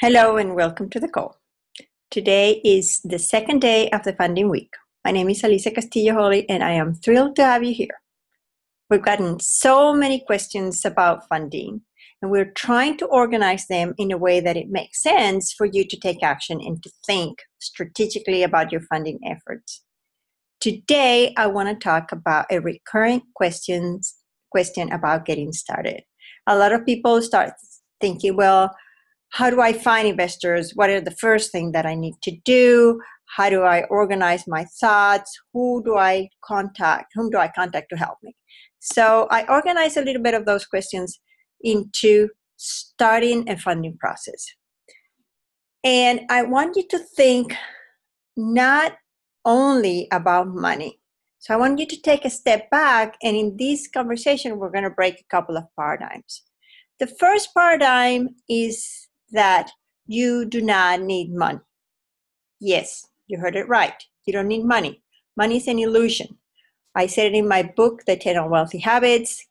Hello and welcome to the call. Today is the second day of the funding week. My name is Alicia Castillo-Holly and I am thrilled to have you here. We've gotten so many questions about funding and we're trying to organize them in a way that it makes sense for you to take action and to think strategically about your funding efforts. Today, I want to talk about a recurring question about getting started. A lot of people start thinking, well, how do I find investors? What are the first things that I need to do? How do I organize my thoughts? Whom do I contact to help me? So I organize a little bit of those questions into starting a funding process. And I want you to think not only about money. So I want you to take a step back, and in this conversation, we're going to break a couple of paradigms. The first paradigm is that you do not need money. Yes, you heard it right. You don't need money. Money is an illusion. I said it in my book, The 10 Unwealthy Habits.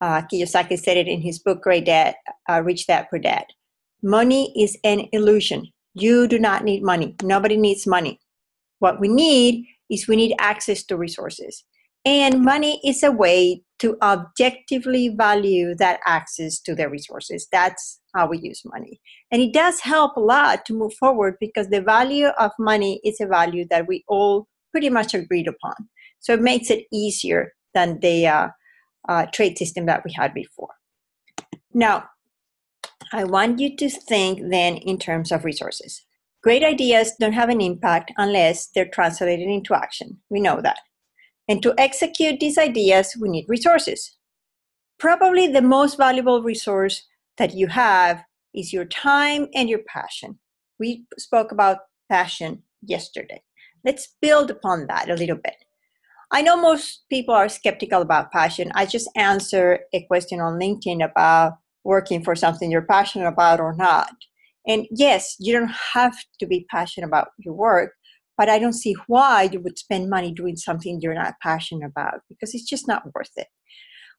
Kiyosaki said it in his book, Rich Dad, Poor Dad. Money is an illusion. You do not need money. Nobody needs money. What we need access to resources. And money is a way to objectively value that access to the resources. That's how we use money. And it does help a lot to move forward because the value of money is a value that we all pretty much agreed upon. So it makes it easier than the trade system that we had before. Now, I want you to think then in terms of resources. Great ideas don't have an impact unless they're translated into action. We know that. And to execute these ideas, we need resources. Probably the most valuable resource that you have is your time and your passion. We spoke about passion yesterday. Let's build upon that a little bit. I know most people are skeptical about passion. I just answered a question on LinkedIn about working for something you're passionate about or not. And yes, you don't have to be passionate about your work, but I don't see why you would spend money doing something you're not passionate about because it's just not worth it.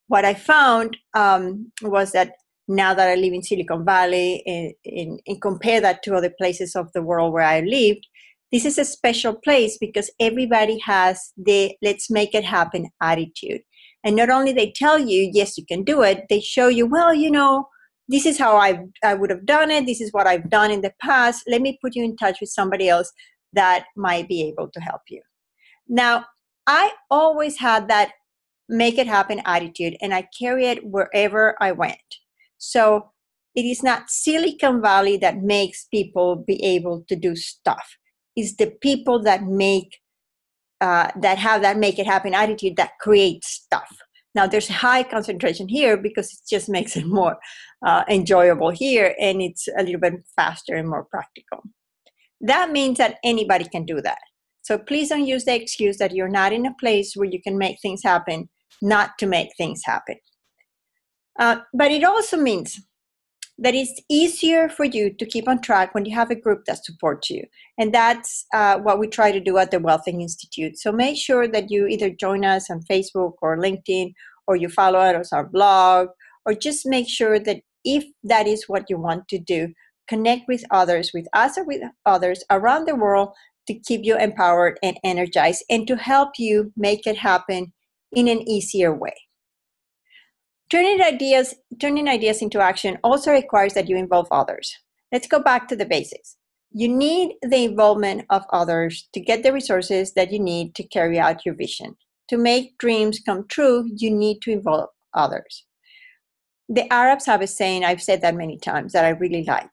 What I found was that now that I live in Silicon Valley and compare that to other places of the world where I lived, this is a special place because everybody has the let's make it happen attitude. And not only they tell you, yes, you can do it, they show you, well, this is how I would have done it. This is what I've done in the past. Let me put you in touch with somebody else that might be able to help you. Now, I always had that make it happen attitude, and I carry it wherever I went. So it is not Silicon Valley that makes people be able to do stuff. It's the people that have that make it happen attitude that create stuff. Now, there's a high concentration here because it just makes it more enjoyable here, and it's a little bit faster and more practical. That means that anybody can do that. So please don't use the excuse that you're not in a place where you can make things happen, not to make things happen. But it also means that it's easier for you to keep on track when you have a group that supports you. And that's what we try to do at the Wealthing Institute. So make sure that you either join us on Facebook or LinkedIn, or you follow us on our blog, or just make sure that if that is what you want to do, connect with others, with us or with others around the world to keep you empowered and energized and to help you make it happen in an easier way. Turning ideas into action also requires that you involve others. Let's go back to the basics. You need the involvement of others to get the resources that you need to carry out your vision. To make dreams come true, you need to involve others. The Arabs have a saying, I've said that many times, that I really like.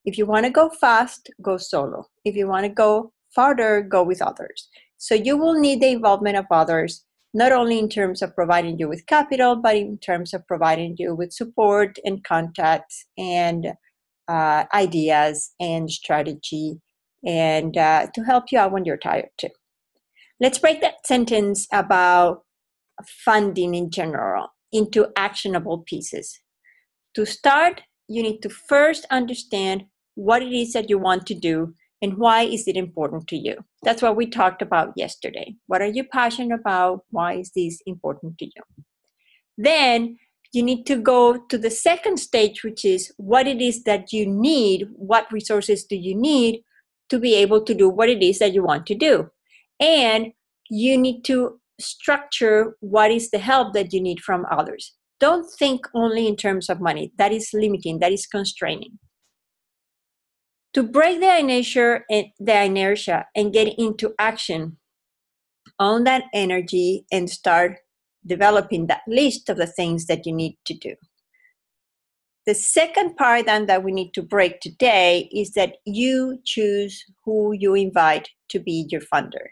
If you want to go fast, go solo. If you want to go farther, go with others. So you will need the involvement of others, not only in terms of providing you with capital, but in terms of providing you with support and contacts and ideas and strategy and to help you out when you're tired too. Let's break that sentence about funding in general into actionable pieces. To start, you need to first understand what it is that you want to do and why is it important to you. That's what we talked about yesterday. What are you passionate about? Why is this important to you? Then you need to go to the second stage, which is what it is that you need, what resources do you need to be able to do what it is that you want to do. And you need to structure what is the help that you need from others. Don't think only in terms of money. That is limiting, that is constraining. To break the inertia and get into action on that energy and start developing that list of the things that you need to do. The second paradigm that we need to break today is that you choose who you invite to be your funder.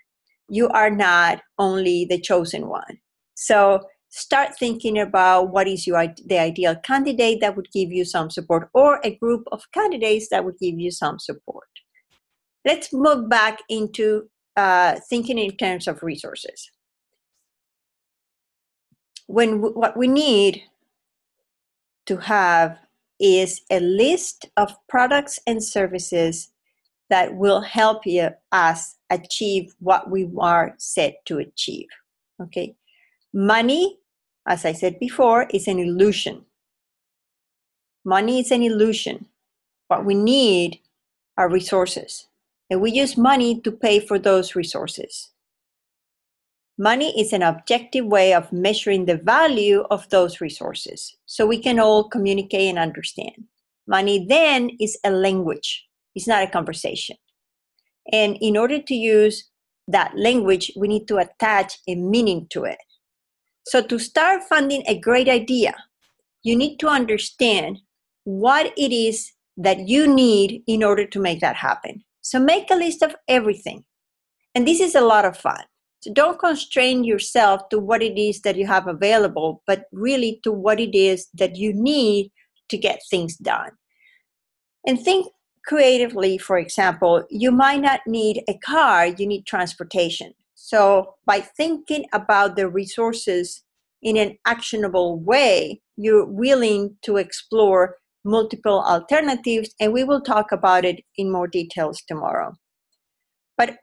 You are not only the chosen one. So start thinking about what is the ideal candidate that would give you some support, or a group of candidates that would give you some support. Let's move back into thinking in terms of resources. What we need to have is a list of products and services that will help us achieve what we are set to achieve. Okay, money, as I said before, is an illusion. Money is an illusion. What we need are resources, and we use money to pay for those resources. Money is an objective way of measuring the value of those resources, so we can all communicate and understand. Money then is a language. It's not a conversation. And in order to use that language, we need to attach a meaning to it. So to start funding a great idea, you need to understand what it is that you need in order to make that happen. So make a list of everything. And this is a lot of fun. So don't constrain yourself to what it is that you have available, but really to what it is that you need to get things done. And think creatively. For example, you might not need a car, you need transportation. So by thinking about the resources in an actionable way, you're willing to explore multiple alternatives, and we will talk about it in more details tomorrow. But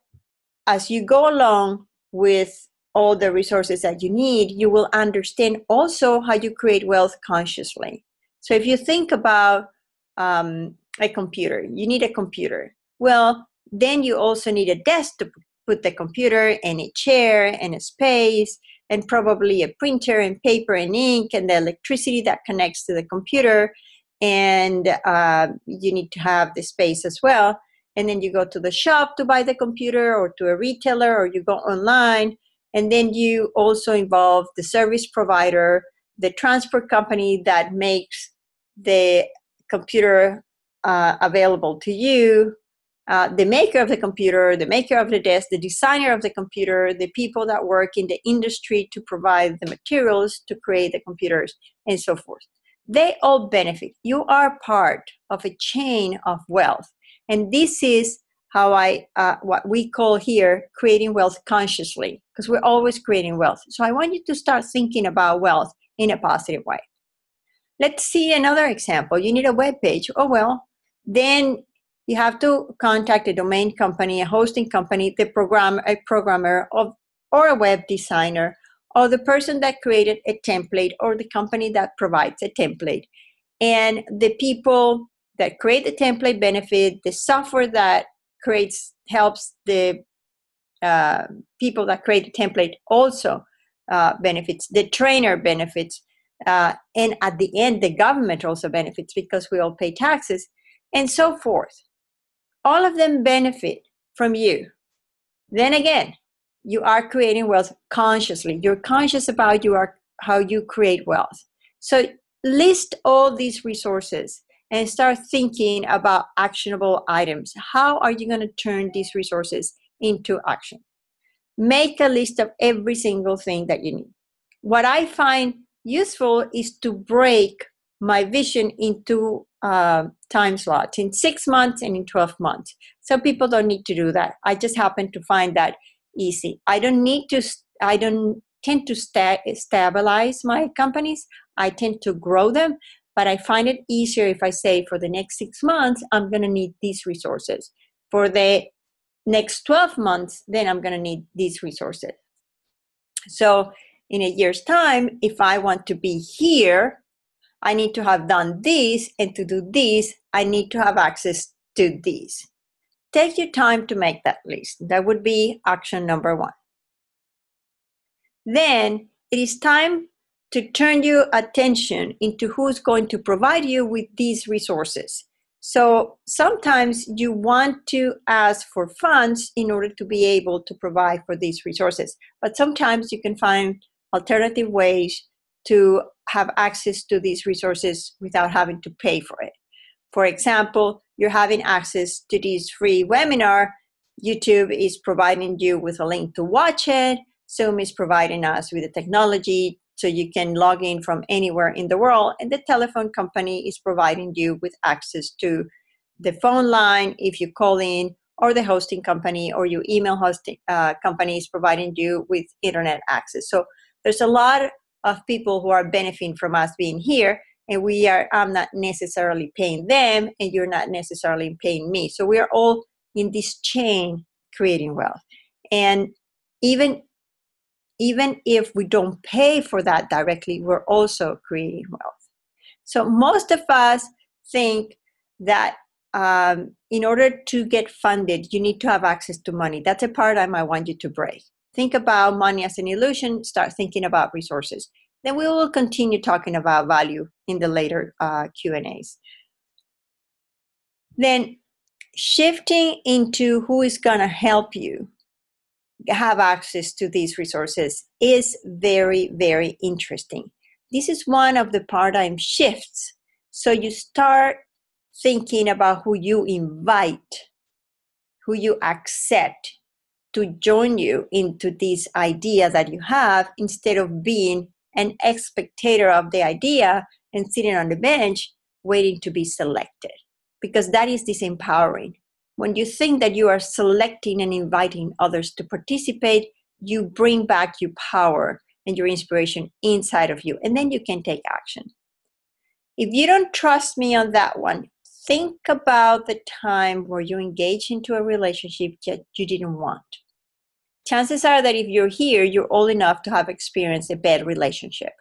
as you go along with all the resources that you need, you will understand also how you create wealth consciously. So if you think about a computer, you need a computer. Well, then you also need a desk to put the computer, and a chair, and a space, and probably a printer and paper and ink and the electricity that connects to the computer. And you need to have the space as well. And then you go to the shop to buy the computer, or to a retailer, or you go online. And then you also involve the service provider, the transport company that makes the computer available to you, the maker of the computer, the maker of the desk, the designer of the computer, the people that work in the industry to provide the materials to create the computers, and so forth. They all benefit. You are part of a chain of wealth. And this is how what we call here creating wealth consciously, because we're always creating wealth. So I want you to start thinking about wealth in a positive way. Let's see another example. You need a web page. Oh, well, then you have to contact a domain company, a hosting company, a programmer, or a web designer, or the person that created a template, or the company that provides a template. And the people that create the template benefit, the software that helps the people that create the template also benefits, the trainer benefits, and at the end, the government also benefits because we all pay taxes, and so forth. All of them benefit from you. Then again, you are creating wealth consciously. You're conscious about how you create wealth. So list all these resources and start thinking about actionable items. How are you going to turn these resources into action? Make a list of every single thing that you need. What I find useful is to break my vision into time slots, in 6 months and in 12 months. Some people don't need to do that. I just happen to find that easy. I don't tend to stabilize my companies. I tend to grow them, but I find it easier if I say for the next 6 months, I'm going to need these resources. For the next 12 months, then I'm going to need these resources. So in a year's time, if I want to be here I need to have done this, and to do this, I need to have access to this. Take your time to make that list. That would be action number 1. Then it is time to turn your attention into who's going to provide you with these resources. So sometimes you want to ask for funds in order to be able to provide for these resources, but sometimes you can find alternative ways to have access to these resources without having to pay for it. For example, you're having access to this free webinar. YouTube is providing you with a link to watch it. Zoom is providing us with the technology so you can log in from anywhere in the world. And the telephone company is providing you with access to the phone line if you call in, or the hosting company or your email hosting company is providing you with internet access. So there's a lot of people who are benefiting from us being here, and I'm not necessarily paying them, and you're not necessarily paying me. So we are all in this chain creating wealth. And even if we don't pay for that directly, we're also creating wealth. So most of us think that in order to get funded, you need to have access to money. That's a paradigm I want you to break. Think about money as an illusion. Start thinking about resources. Then we will continue talking about value in the later Q&As. Then shifting into who is going to help you have access to these resources is very, very interesting. This is one of the paradigm shifts. So you start thinking about who you invite, who you accept to join you into this idea that you have, instead of being an spectator of the idea and sitting on the bench waiting to be selected, because that is disempowering. When you think that you are selecting and inviting others to participate, you bring back your power and your inspiration inside of you, and then you can take action. If you don't trust me on that one, think about the time where you engaged into a relationship that you didn't want. Chances are that if you're here, you're old enough to have experienced a bad relationship.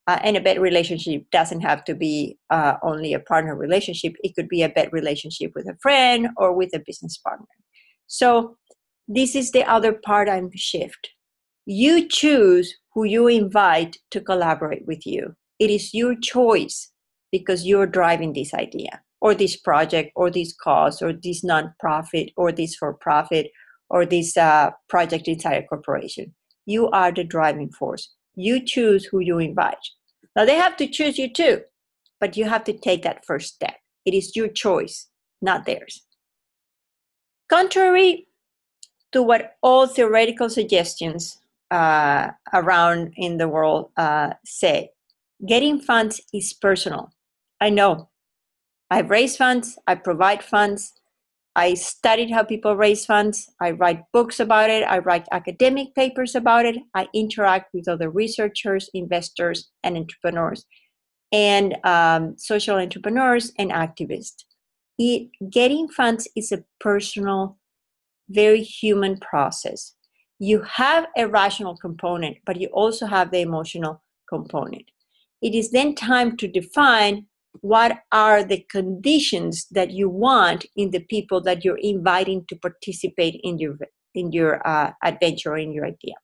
And a bad relationship doesn't have to be only a partner relationship. It could be a bad relationship with a friend or with a business partner. So this is the other paradigm shift. You choose who you invite to collaborate with you. It is your choice, because you're driving this idea or this project or this cause or this nonprofit or this for-profit or this project inside a corporation. You are the driving force. You choose who you invite. Now, they have to choose you too, but you have to take that first step. It is your choice, not theirs. Contrary to what all theoretical suggestions around in the world say, getting funds is personal. I know. I've raised funds. I provide funds. I studied how people raise funds. I write books about it. I write academic papers about it. I interact with other researchers, investors, and entrepreneurs, and social entrepreneurs and activists. Getting funds is a personal, very human process. You have a rational component, but you also have the emotional component. It is then time to define what are the conditions that you want in the people that you're inviting to participate in your adventure or in your idea.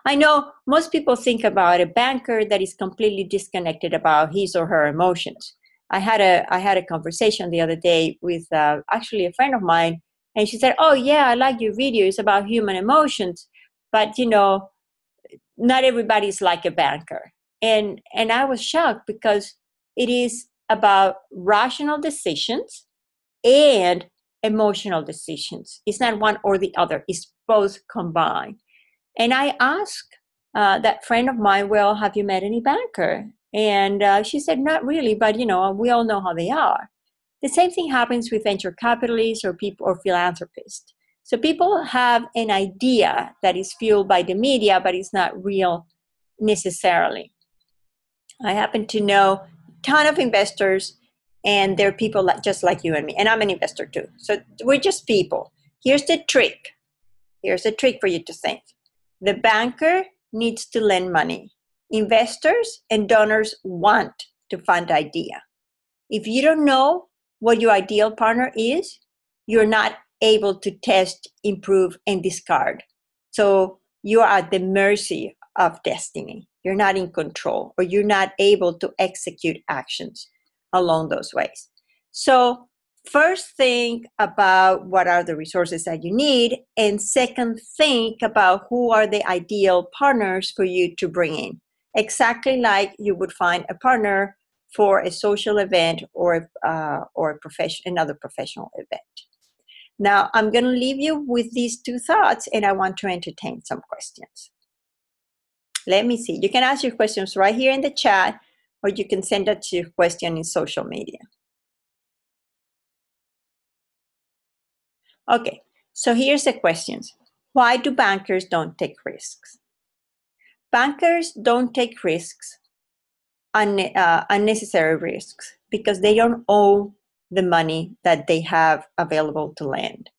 I know most people think about a banker that is completely disconnected about his or her emotions. I had a conversation the other day with actually a friend of mine, and she said, "Oh yeah, I like your video. It's about human emotions, but not everybody's like a banker." And I was shocked, because it is about rational decisions and emotional decisions. It's not one or the other. It's both combined. And I asked that friend of mine, "Well, have you met any banker?" And she said, "Not really, but we all know how they are." The same thing happens with venture capitalists or people or philanthropists. So people have an idea that is fueled by the media, but it's not real necessarily. I happen to know a ton of investors, and they're people just like you and me. And I'm an investor too. So we're just people. Here's the trick. Here's a trick for you to think. The banker needs to lend money. Investors and donors want to fund the idea. If you don't know what your ideal partner is, you're not able to test, improve, and discard. So you are at the mercy of destiny. You're not in control, or you're not able to execute actions along those ways. So first, think about what are the resources that you need, and second, think about who are the ideal partners for you to bring in. Exactly like you would find a partner for a social event or another professional event. Now, I'm going to leave you with these two thoughts, and I want to entertain some questions. Let me see. You can ask your questions right here in the chat, or you can send us your question in social media. Okay, so here's the questions. Why do bankers don't take risks? Bankers don't take risks, unnecessary risks, because they don't owe the money that they have available to lend.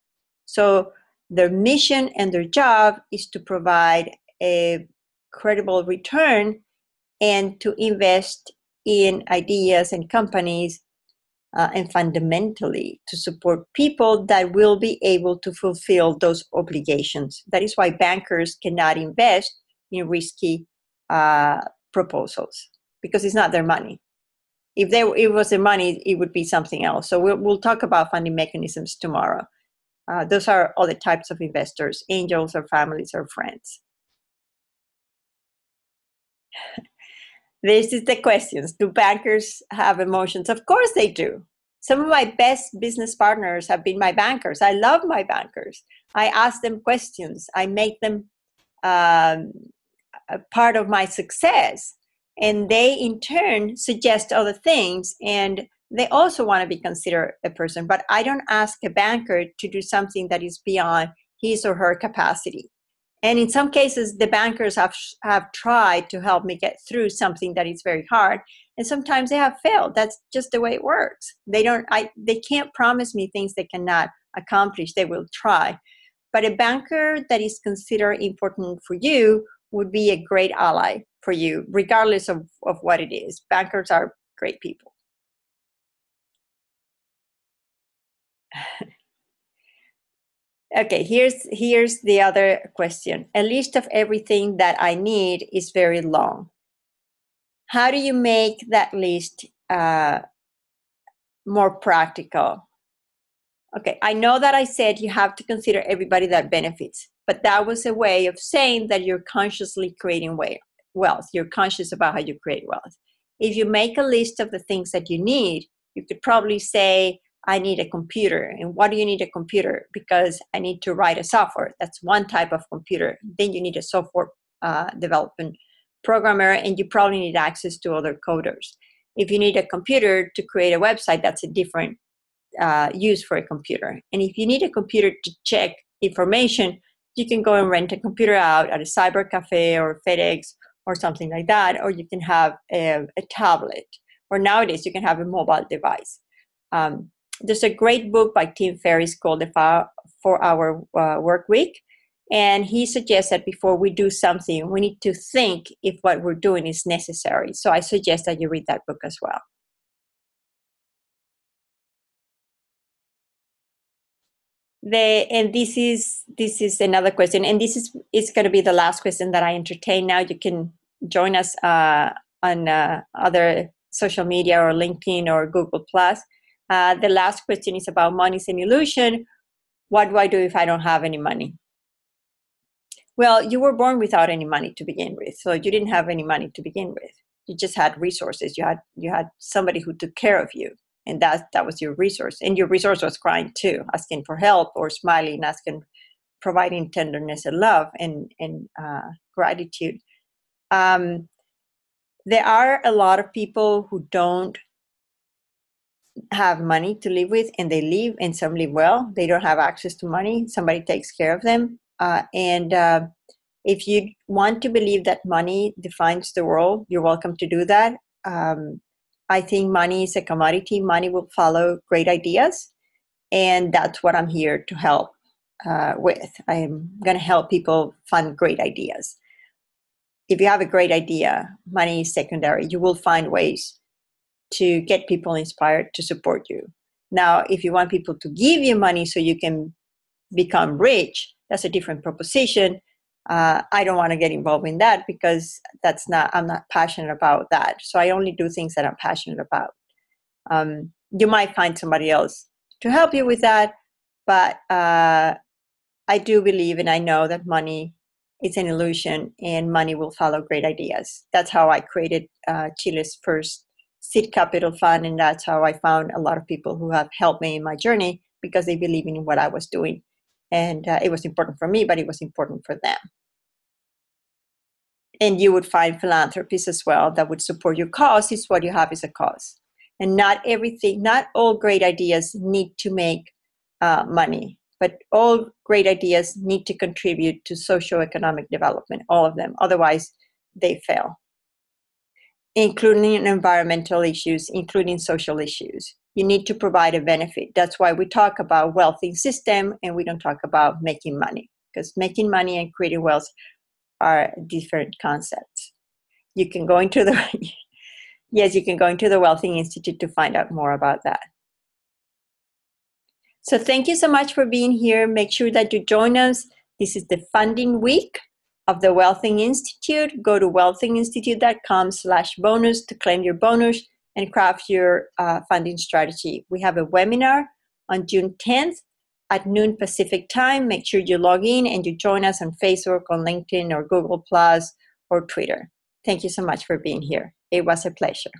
So their mission and their job is to provide a credible return and to invest in ideas and companies and fundamentally to support people that will be able to fulfill those obligations. That is why bankers cannot invest in risky proposals, because it's not their money. If it was their money, it would be something else. So we'll talk about funding mechanisms tomorrow. Those are other types of investors, angels or families or friends. This is the questions. Do bankers have emotions? Of course they do. Some of my best business partners have been my bankers. I love my bankers. I ask them questions. I make them a part of my success. And they, in turn, suggest other things. And they also want to be considered a person. But I don't ask a banker to do something that is beyond his or her capacity. And in some cases, the bankers have tried to help me get through something that is very hard. And sometimes they have failed. That's just the way it works. They can't promise me things they cannot accomplish. They will try. But a banker that is considered important for you would be a great ally for you, regardless of what it is. Bankers are great people. Okay, here's the other question. A list of everything that I need is very long. How do you make that list more practical? Okay, I know that I said you have to consider everybody that benefits, but that was a way of saying that you're consciously creating wealth. You're conscious about how you create wealth. If you make a list of the things that you need, you could probably say, I need a computer. And why do you need a computer? Because I need to write a software. That's one type of computer. Then you need a software development programmer, and you probably need access to other coders. If you need a computer to create a website, that's a different use for a computer. And if you need a computer to check information, you can go and rent a computer out at a cyber cafe or FedEx or something like that, or you can have a tablet, or nowadays you can have a mobile device. There's a great book by Tim Ferriss called The 4-Hour Work Week, and he suggests that before we do something, we need to think if what we're doing is necessary. So I suggest that you read that book as well. And this is another question, and this is going to be the last question that I entertain now. You can join us on other social media or LinkedIn or Google+. The last question is about money is an illusion. What do I do if I don't have any money? Well, you were born without any money to begin with, so you didn't have any money to begin with. You just had resources. You had somebody who took care of you, and that was your resource. And your resource was crying too, asking for help or smiling, providing tenderness and love and gratitude. There are a lot of people who don't have money to live with, and they live, and some live well. They don't have access to money. Somebody takes care of them. If you want to believe that money defines the world, you're welcome to do that. I think money is a commodity. Money will follow great ideas, and that's what I'm here to help with. I'm going to help people fund great ideas. If you have a great idea, money is secondary. You will find ways to get people inspired to support you. Now, if you want people to give you money so you can become rich, that's a different proposition. I don't want to get involved in that because I'm not passionate about that. So I only do things that I'm passionate about. You might find somebody else to help you with that, but I do believe and I know that money is an illusion and money will follow great ideas. That's how I created Chile's first seed capital fund, and that's how I found a lot of people who have helped me in my journey because they believe in what I was doing. And it was important for me, but it was important for them. And you would find philanthropists as well that would support your cause. It's what you have is a cause. And not all great ideas need to make money, but all great ideas need to contribute to socioeconomic development, all of them. Otherwise, they fail, including environmental issues, including social issues. You need to provide a benefit. That's why we talk about wealthy system and we don't talk about making money, because making money and creating wealth are different concepts. You can go into the you can go into the Wealthy Institute to find out more about that. So thank you so much for being here. Make sure that you join us. This is the funding week of the Wealthy Institute. Go to wealthyinstitute.com/bonus to claim your bonus and craft your funding strategy. We have a webinar on June 10th at noon Pacific time. Make sure you log in and you join us on Facebook, on LinkedIn, or Google Plus, or Twitter. Thank you so much for being here. It was a pleasure.